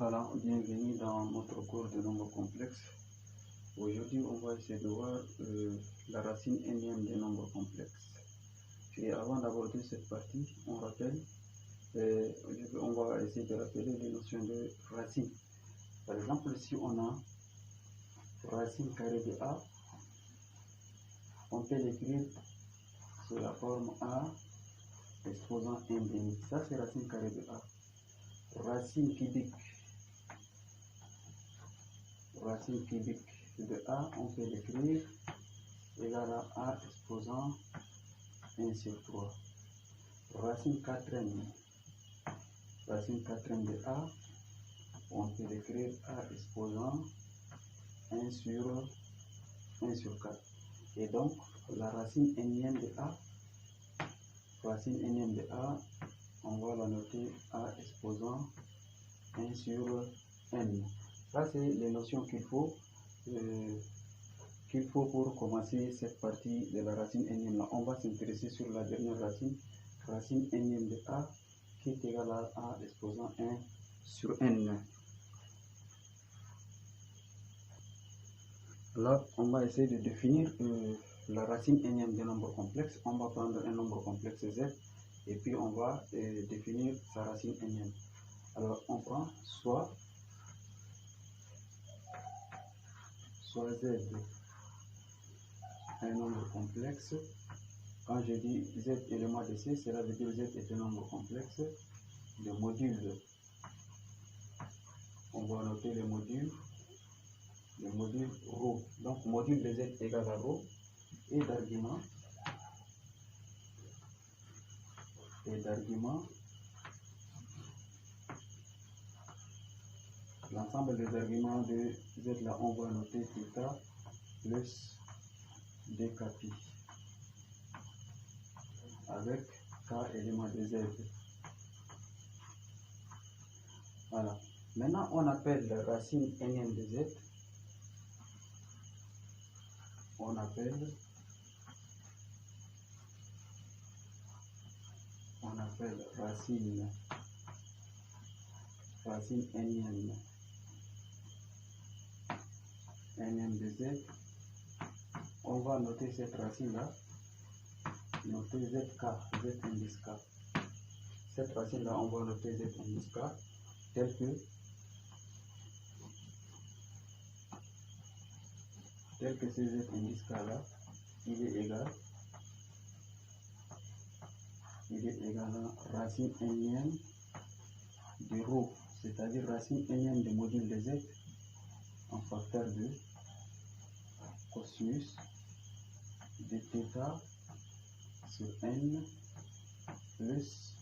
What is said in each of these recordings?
Voilà, bienvenue dans notre cours de nombres complexes. Aujourd'hui, on va essayer de voir la racine énième des nombres complexes. Et avant d'aborder cette partie, on va essayer de rappeler les notions de racine. Par exemple, si on a racine carrée de A, on peut l'écrire sous la forme A exposant n demi. Ça, c'est racine carrée de A. Racine cubique de A, on peut l'écrire égal à A exposant 1 sur 3. Racine quatrième de A, on peut l'écrire A exposant 1 sur 4. Et donc, la racine énième de A, on va la noter A exposant 1 sur n. Ça, c'est les notions qu'il faut pour commencer cette partie de la racine énième. Là, on va s'intéresser sur la dernière racine énième de A, qui est égale à A exposant 1 sur n. Là, on va essayer de définir la racine énième des nombres complexes. On va prendre un nombre complexe Z et puis on va définir sa racine énième. Alors, on prend soit Z, un nombre complexe. Quand je dis Z élément de C, cela veut dire Z est un nombre complexe de modules. On va noter les modules ρ. Donc, module de Z égale à ρ et d'argument l'ensemble des arguments de Z là, on va noter θ plus dkπ avec K élément de Z. Voilà. Maintenant, on appelle la racine énième de Z. On appelle racine énième de Z. On va noter cette racine là, noter ZK, Z indice K. Cette racine là, on va noter Z indice K tel que ce Z indice K là, il est égal à racine énième de ρ, c'est-à-dire racine énième de module de Z en facteur de cosinus de θ sur n plus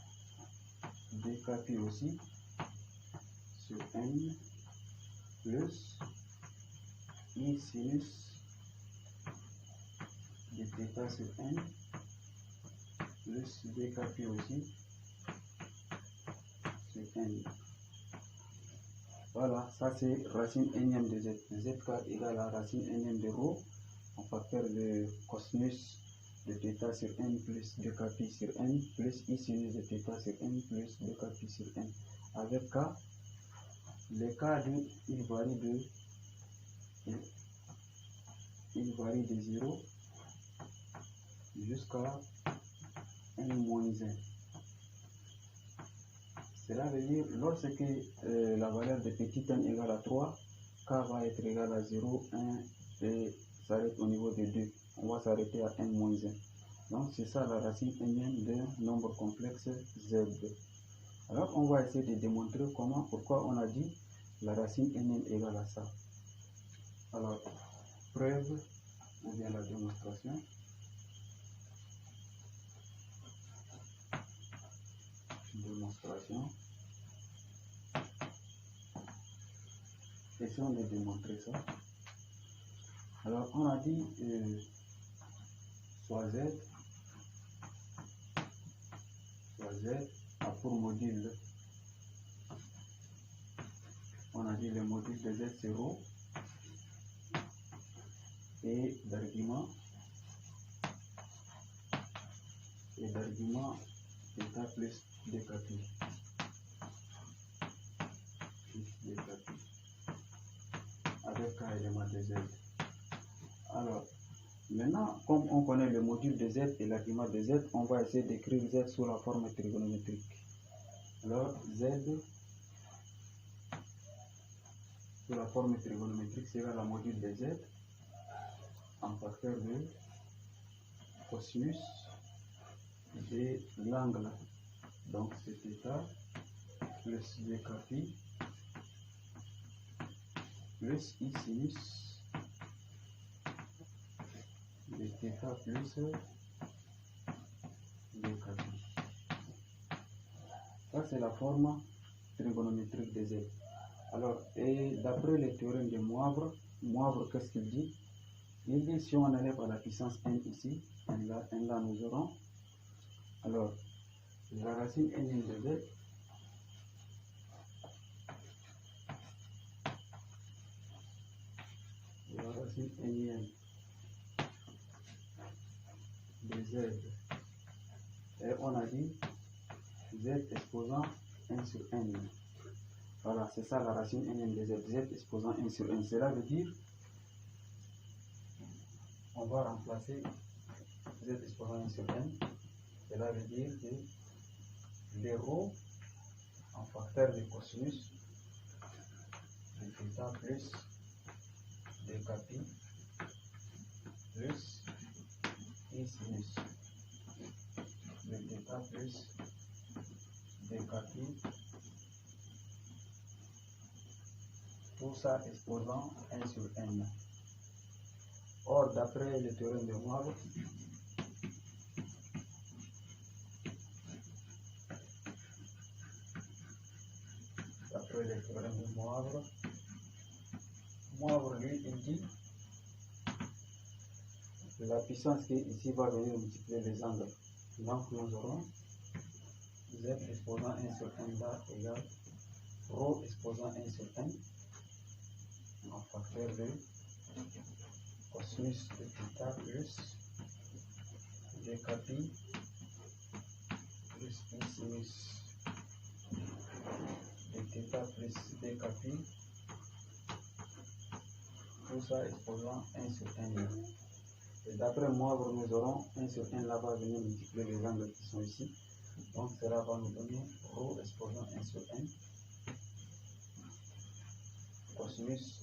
dkπ aussi sur n plus I sinus de θ sur n plus dkπ aussi sur n. Voilà, ça c'est racine énième de Z. Zk égale à racine énième de ρ en facteur de cosinus de θ sur n plus dkπ sur n plus I sinus de θ sur n plus dkπ sur n. Avec K, le K il varie de 0 jusqu'à n-1. Cela veut dire lorsque la valeur de petit n égale à 3, K va être égal à 0, 1 et s'arrête au niveau de 2. On va s'arrêter à n-1. Donc c'est ça la racine énième d'un nombre complexe Z. Alors on va essayer de démontrer pourquoi on a dit la racine énième égale à ça. Alors, preuve ou bien la démonstration. Essayons de démontrer ça. Alors, on a dit soit Z a pour module. On a dit le module de Z c'est ρ et d'argument θ plus dkπ. d capi avec k élément de z. Alors, maintenant, comme on connaît le module de z et l'argument de z, on va essayer d'écrire z sous la forme trigonométrique. Alors, z sous la forme trigonométrique sera la module de z en facteur de cosinus de l'angle. Donc, c'est θ plus d capi plus I sinus de θ plus d capi. Ça, c'est la forme trigonométrique de z. Alors, et d'après le théorème de Moivre, qu'est-ce qu'il dit? Il dit si on enlève à la puissance n ici, n là nous aurons, alors, la racine n de z n de z, et on a dit z exposant 1 sur n. Voilà, c'est ça la racine n de z, z exposant 1 sur n. Cela veut dire, on va remplacer z exposant 1 sur n. Cela veut dire que les ρ en facteur de cosinus de θ plus d capi plus I sinus de θ plus d capi, tout ça exposant 1 sur n. Or, d'après le théorème de Moivre, Moivre, lui, il dit que la puissance qui est ici va venir multiplier les angles. Donc, nous aurons z exposant 1 sur n là égale ρ exposant 1 sur n en facteur de cosinus de θ plus d capi plus I sinus de θ plus d capi, tout ça exposant 1 sur n. Et d'après Moivre, nous aurons 1 sur n là va venir multiplier les angles qui sont ici. Donc cela va nous donner ρ exposant 1 sur n cosinus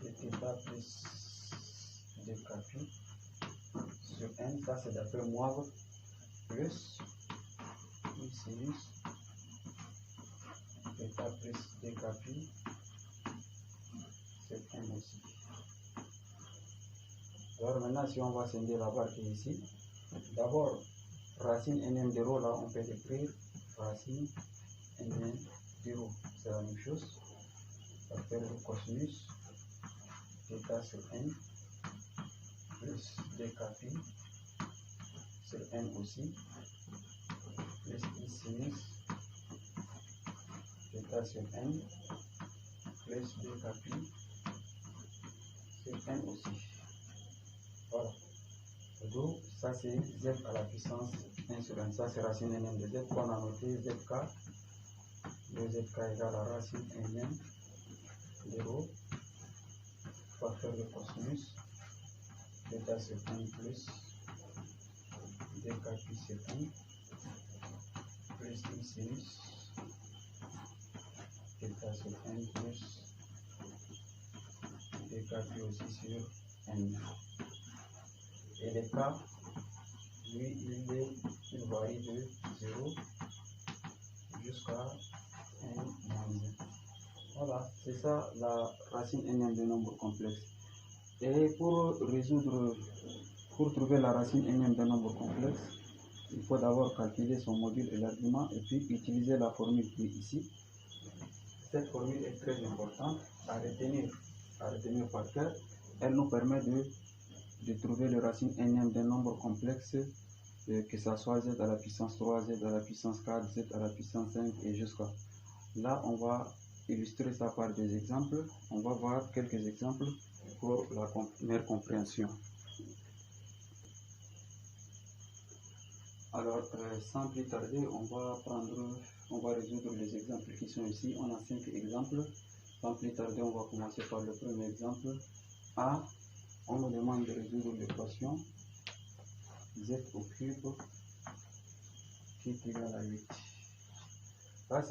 de θ plus d capi sur n, ça c'est d'après Moivre, plus I sinus de θ plus d capi sur n aussi. Alors maintenant, si on va scinder la barre qui est ici, d'abord, racine nm de ρ, là, on peut écrire racine nm de ρ. C'est la même chose. Facteur de cosinus θ sur n plus d capi sur n aussi plus I sinus θ sur n plus d capi sur n aussi. Voilà. Donc, ça c'est z à la puissance 1 sur n. Ça c'est racine nm de z qu'on a noté zk. Le zk égale à racine nm de ρ facteur de cosinus θ sur n plus d capi sur n plus I sinus θ sur n plus d capi aussi sur n. Et le k, lui, il varie de 0 jusqu'à n moins 1. Voilà, c'est ça la racine nm de nombre complexe. Et pour trouver la racine nm de nombre complexe, il faut d'abord calculer son module et l'argument et puis utiliser la formule qui est ici. Cette formule est très importante à retenir par cœur. Elle nous permet de trouver le racine nm d'un nombre complexe, que ce soit z à la puissance 3, z à la puissance 4, z à la puissance 5 et jusqu'à. Là, on va illustrer ça par des exemples. On va voir quelques exemples pour la meilleure compréhension. Alors, sans plus tarder, on va résoudre les exemples qui sont ici. On a 5 exemples. Sans plus tarder, on va commencer par le premier exemple. A, on nous demande de résoudre l'équation z au cube qui est égal à 8. Là,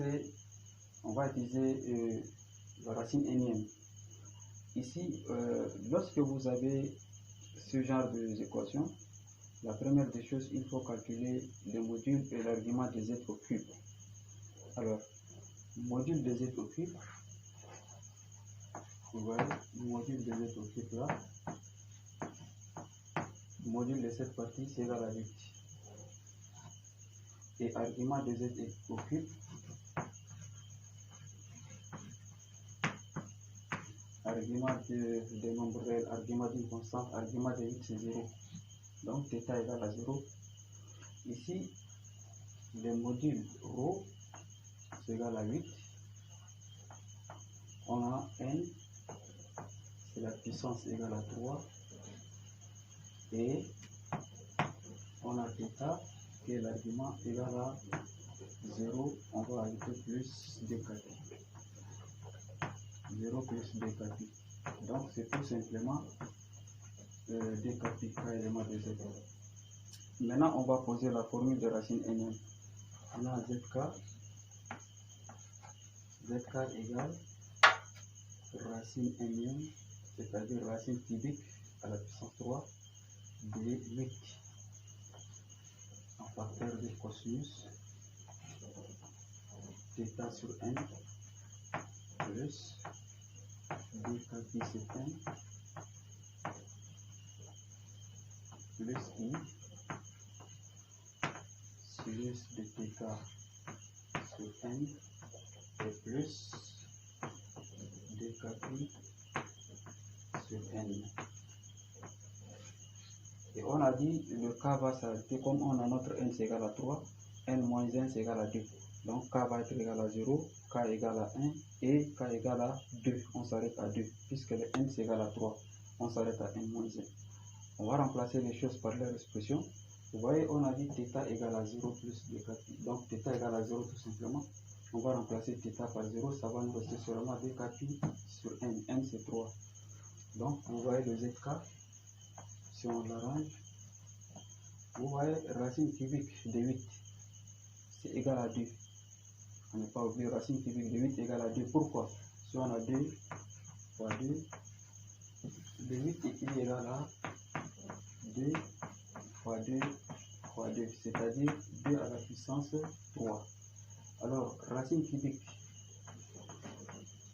on va utiliser la racine énième. Ici, lorsque vous avez ce genre d'équation, la première des choses, il faut calculer le module et l'argument de z au cube. Alors, module de z au cube, vous voyez, le module de z au cube là, module de cette partie c'est égal à 8. Et argument de z au cube, argument de nombre réel, argument d'une constante, argument de 8 c'est 0. Donc θ égale à 0. Ici, le module ρ c'est égal à 8. On a n, c'est la puissance égale à 3. Et on a θ qui est l'argument égal à 0. On va ajouter plus dkp. 0 plus dkp. Donc c'est tout simplement dkp, k élément de z. Maintenant on va poser la formule de racine énième. On a zk égale racine énième, c'est-à-dire racine cubique à la puissance 3 de 8 en facteur de cosinus θ sur n plus dkp sur n plus i sinus de θ sur n et plus dkp sur n. Et on a dit le k va s'arrêter comme on a notre n c'est égal à 3, n moins 1 c'est égal à 2. Donc k va être égal à 0, k égale à 1 et k égale à 2. On s'arrête à 2 puisque le n c'est égal à 3. On s'arrête à n moins 1. On va remplacer les choses par leur expression. Vous voyez, on a dit θ égale à 0 plus dkp. Donc θ égale à 0 tout simplement. On va remplacer θ par 0, ça va nous rester seulement dkp sur n. N c'est 3. Donc vous voyez le zk. Si on l'arrange, vous voyez racine cubique de 8, c'est égal à 2. On n'est pas oublié, racine cubique de 8 égale à 2. Pourquoi? Si on a 2 fois 2, de 8 est égal à 2 fois 2 fois 2, c'est-à-dire 2 à la puissance 3. Alors, racine cubique,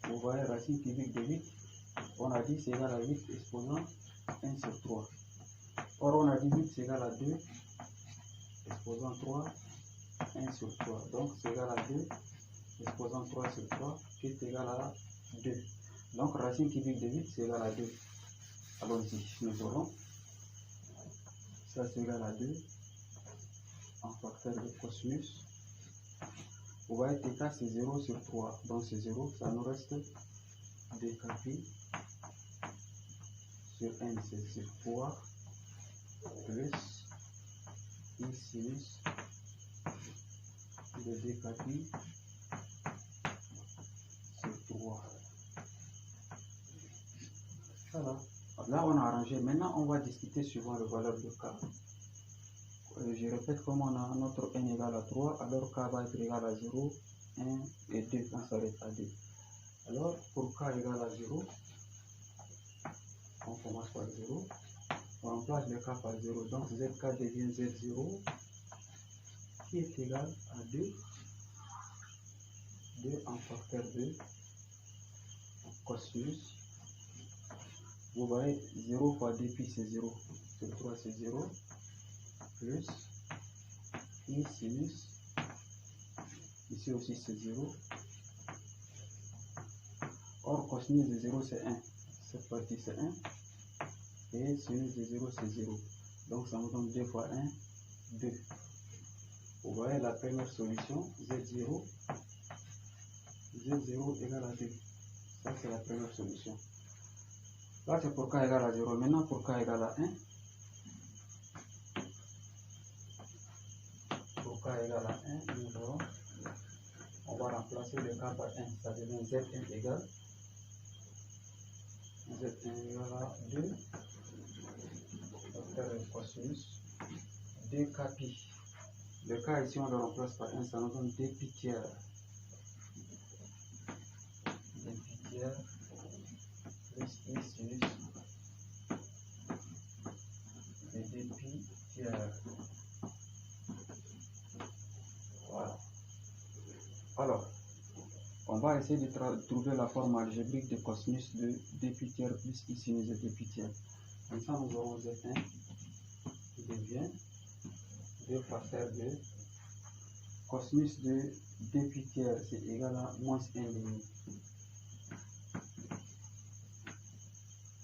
vous voyez racine cubique de 8, on a dit c'est égal à 8 exposant 1 sur 3. Or, on a dit 8 c'est égal à 2, exposant 3, 1 sur 3. Donc, c'est égal à 2, exposant 3 sur 3, qui est égal à 2. Donc, racine cubique de 8 c'est égal à 2. Allons-y, nous aurons, ça c'est égal à 2, en facteur de cosinus. Vous voyez, θ c'est 0 sur 3, donc c'est 0, ça nous reste dkp sur n c'est sur 3, plus i sinus de dkp sur 3. Voilà. Là on a arrangé. Maintenant on va discuter suivant le valeur de k. Je répète, comme on a notre n égale à 3, alors k va être égal à 0, 1 et 2, on s'arrête à 2. Alors pour k égale à 0, on commence par 0. On remplace le k par 0, donc zk devient z0 qui est égal à 2, 2 en facteur de cosinus. Vous voyez 0 fois 2 pi c'est 0, sur 3 c'est 0, plus i sinus, ici aussi c'est 0. Or cosinus de 0 c'est 1, cette partie c'est 1. Et sinus de 0 c'est 0. Donc ça nous donne 2 fois 1, 2. Vous voyez la première solution, Z0 égale à 2. Ça c'est la première solution. Là c'est pour k égale à 0. Maintenant pour k égale à 1. Pour k égale à 1, nous aurons, on va remplacer le k par 1. Ça devient Zn égale Z1 égale à 2 facteur de cosinus 2k pi. Le k ici on le remplace par 1, ça nous donne 2 pi tiers. 2 pi tiers plus i sinus de 2 pi tiers. Voilà. Alors, on va essayer de trouver la forme algébrique de cosinus de 2 pi tiers plus i sinus de 2 pi tiers. Comme ça, nous aurons Z1 qui devient 2 facteurs de cosinus de 2 pi tiers, c'est égal à moins 1 demi.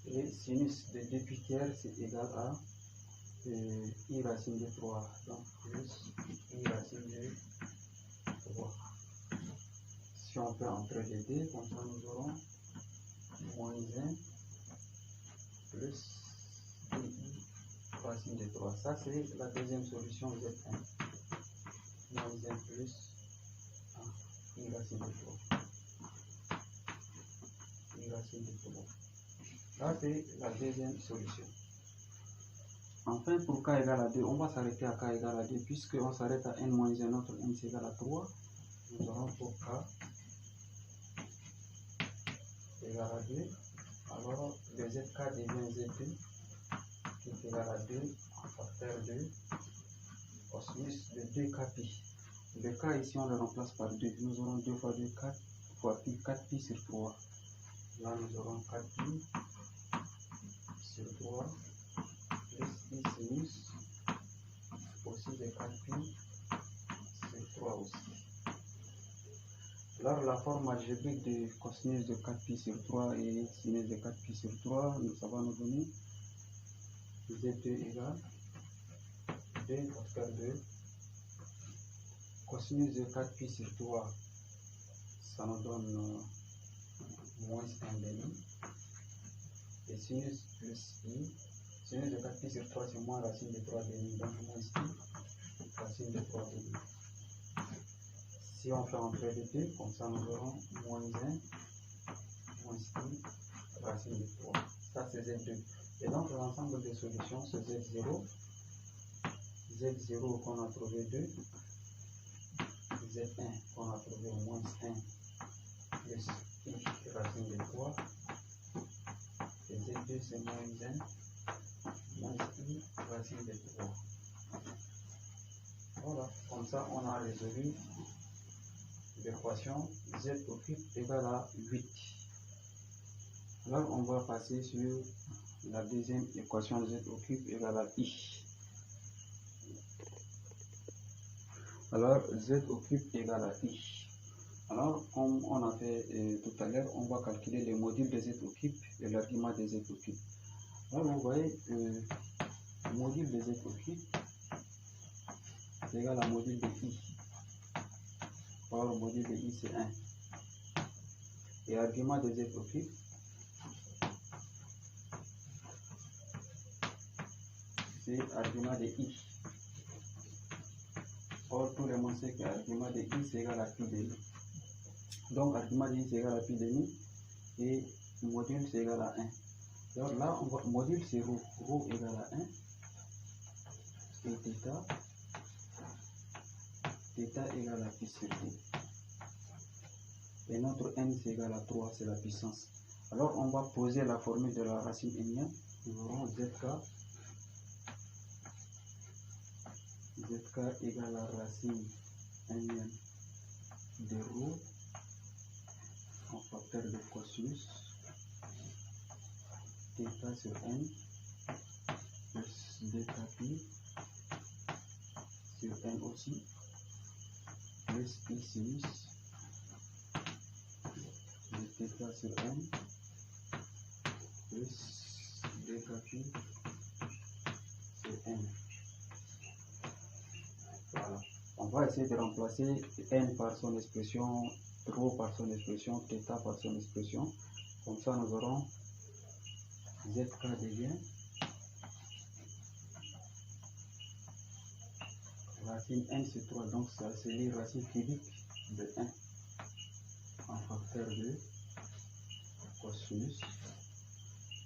Et sinus de 2 pi tiers, c'est égal à i racine de 3. Donc, plus i racine de 3. Si on peut entrer les deux, comme ça nous aurons moins 1 plus i racine de 3. Ça c'est la deuxième solution Z1. Moins 1 plus i racine de 3. I racine de 3. Ça c'est la deuxième solution. Enfin, pour k égale à 2, on va s'arrêter à k égale à 2, puisque on s'arrête à n moins 1, notre n c'est égal à 3. Nous aurons pour k égale à 2. Alors, le zk devient z2 qui est égal à 2 en facteur de cosinus de 2k pi. Le k ici on le remplace par 2. Nous aurons 2 fois 2, 4 fois pi, 4 pi sur 3. Là nous aurons 4 pi sur 3 plus i sinus aussi de 4 pi sur 3 aussi. Alors la forme algébrique de cosinus de 4 pi sur 3 et sinus de 4 pi sur 3, ça va nous donner Z2 égale 2 facteur de cosinus de 4 pi sur 3, ça nous donne moins 1 demi. Et sinus plus i, sinus de 4 pi sur 3 c'est moins racine de 3 demi, donc moins i racine de 3 demi. Si on fait entrer les deux, comme ça nous aurons moins 1 moins i racine de 3. Ça c'est Z2. Et donc l'ensemble des solutions c'est Z0. Z0 qu'on a trouvé 2. Z1 qu'on a trouvé moins 1 plus i racine de 3. Et Z2 c'est moins 1 moins i racine de 3. Voilà, comme ça on a résolu l'équation z au cube égale à 8. Alors on va passer sur la deuxième équation z au cube égale à i. Alors z au cube égale à i. Alors comme on a fait tout à l'heure, on va calculer le module de z au cube et l'argument de z au cube. Alors vous voyez le module de z au cube est égal à module de i. Or, le module de i c'est 1. Et argument de z au cube, c'est argument de i. Or, tout le monde sait que l'argument de i c'est égal à pi de i. Donc, argument de i c'est égal à pi de i et module c'est égal à 1. Alors là, on voit module c'est rho. Rho égale à 1 et θ égale à pi sur 2. Et notre n c'est égal à 3, c'est la puissance. Alors on va poser la formule de la racine n. Nous aurons zk égale à racine n de rho en facteur de cosinus θ sur n plus 2k pi sur n aussi plus i sinus de θ sur n plus 2k pi sur n. Voilà. On va essayer de remplacer n par son expression, rho par son expression, θ par son expression. Comme ça nous aurons zk devient racine n sur 3, donc ça c'est les racines cubiques de 1 en facteur de cosinus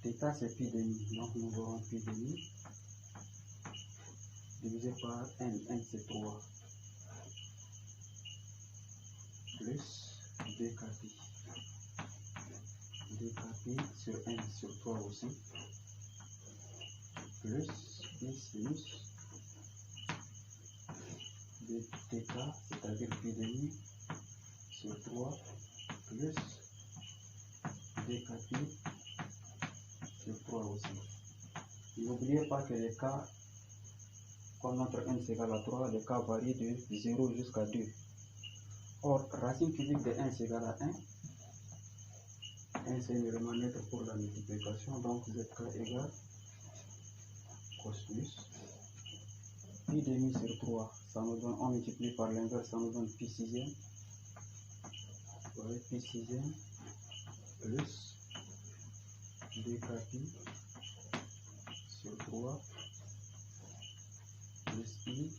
Theta c'est pi demi, donc nous aurons pi demi divisé par n, c'est 3, plus 2kpi, 2kpi sur n sur 3 aussi, plus pi sinus de θ, c'est-à-dire pi demi sur 3, plus 2kpi sur 3 aussi. N'oubliez pas que les cas, comme notre n c'est égal à 3, les cas varient de 0 jusqu'à 2. Or, racine cubique de 1 c'est égal à 1. 1 c'est une élément neutre pour la multiplication, donc zk égale cosinus pi demi sur 3, ça nous donne, on multiplie par l'inverse, ça nous donne pi sixième. Vous voyez, pi sixième plus 2kpi sur 3 plus i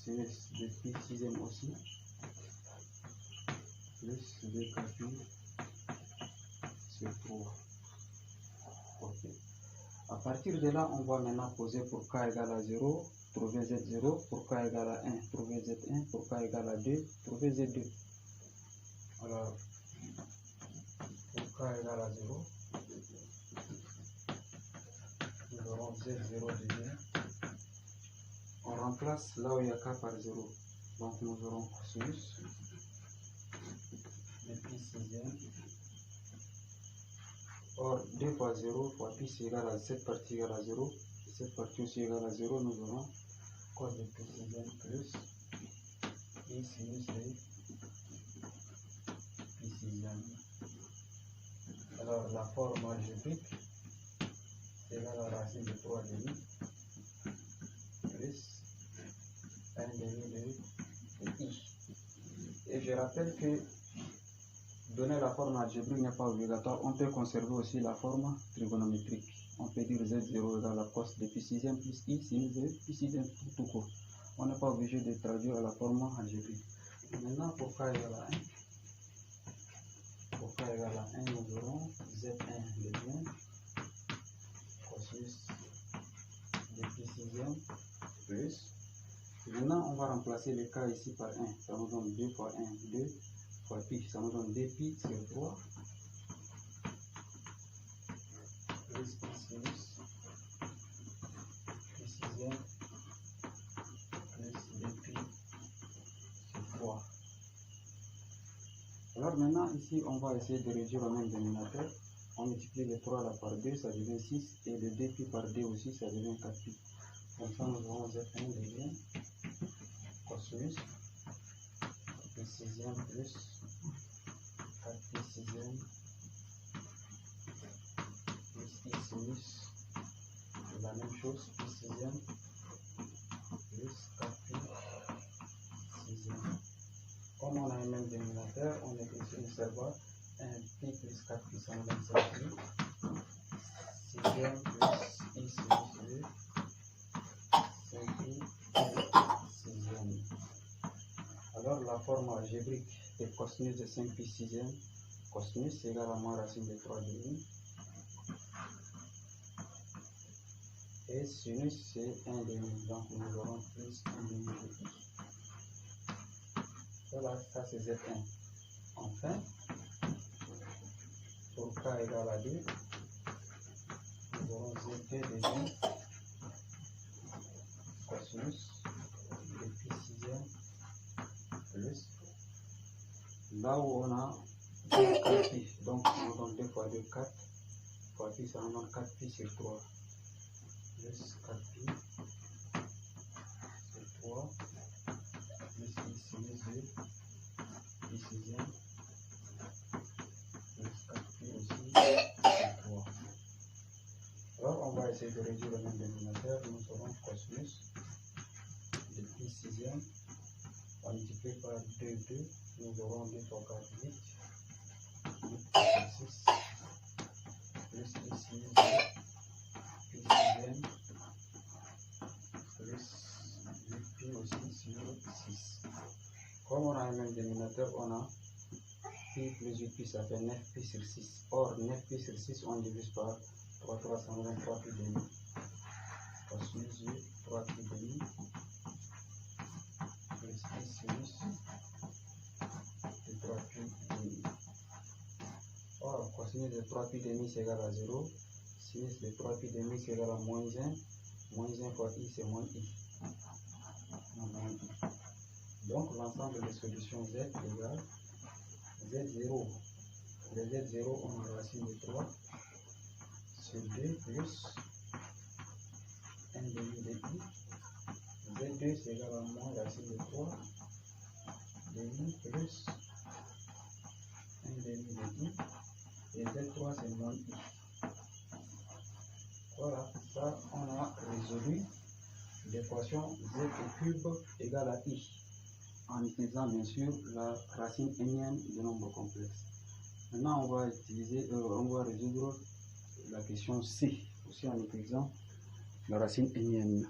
sinus de pi sixième aussi plus 2kpi sur 3. Ok. À partir de là, on va maintenant poser pour k égale à 0, trouver z0, pour k égale à 1, trouver z1, pour k égale à 2, trouver z2. Alors, pour k égale à 0, nous aurons z0 devient, on remplace là où il y a k par 0, donc nous aurons cosinus de pi sixième. Or, 2 fois 0 fois pi c'est égal à cette partie égale à 0, cette partie aussi égale à 0, nous aurons cos de pi sixième plus i sinus de pi sixième. Alors, la forme algébrique c'est égal à la racine de 3 demi plus 1 demi de i. Et je rappelle que donner la forme algébrique n'est pas obligatoire, on peut conserver aussi la forme trigonométrique. On peut dire z0 égale à cos de pi sixième plus i sinus de pi sixième tout court. On n'est pas obligé de traduire à la forme algébrique. Maintenant, pour k égale à 1, nous aurons z1 devient cosinus de pi sixième plus. Maintenant, on va remplacer le k ici par 1. Ça nous donne 2 fois 1, 2 fois pi. Ça nous donne 2 pi sur 3 plus pi sinus pi sixième plus 2 pi sur 3. Alors maintenant, ici, on va essayer de réduire au même dénominateur. On multiplie le 3 là par 2, ça devient 6. Et le 2 pi par 2 aussi, ça devient 4 pi. Comme ça, nous aurons z1 devient cosinus pi sixième plus 4 pi sixième plus i sinus. La même chose, pi sixième plus 4 pi sixième. Comme on a un même dénominateur, on écrit sur une seule voie 1 pi plus 4 pi, ça nous donne 5 pi. Sixième plus i sinus de 5 pi sixième. Alors la forme algébrique de cosinus de 5 pi sixième, cosinus c'est égal à moins racine de 3 demi. Et sinus c'est 1 demi, donc nous aurons plus 1 demi de i. Voilà, ça c'est z1. Enfin, pour k égale à 2, nous aurons z2 devient cosinus de pi sixième plus, là où on a 4 pi, donc on donne 2 fois 2, 4 fois pi, ça nous donne 4 pi sur 3 plus 4 pi sur 3 plus i sinus de pi sixième plus 4 pi aussi sur 3. Alors on va essayer de réduire le même dénominateur. Nous aurons cosinus de pi sixième, on multiplie par 2, 2, nous aurons 2 fois 4, 8, 8 fois 6 plus i sinus de pi sixième plus 8 pi aussi sur 6. Comme on a un même dénominateur, on a pi plus 8 pi, ça fait 9 pi sur 6. Or, 9 pi sur 6, on divise par 3, 323 pi demi. Cosinus de 3 pi demi plus 10 sinus de 3 pi demi. Or, cosinus de 3 pi demi c'est égal à 0. Sinus de 3 pi demi c'est égal à moins 1. Moins 1 fois i, c'est moins i. Donc, l'ensemble des solutions z égale z0. Le z0, on a la racine de 3 sur 2 plus 1 demi de i. Z2, c'est égal à moins la racine de 3 demi plus 1 demi de i. Et z3, c'est moins i. Voilà, ça, on a résolu l'équation z au cube égale à i, en utilisant bien sûr la racine énième du nombre complexe. Maintenant, on va résoudre la question C, aussi en utilisant la racine énième.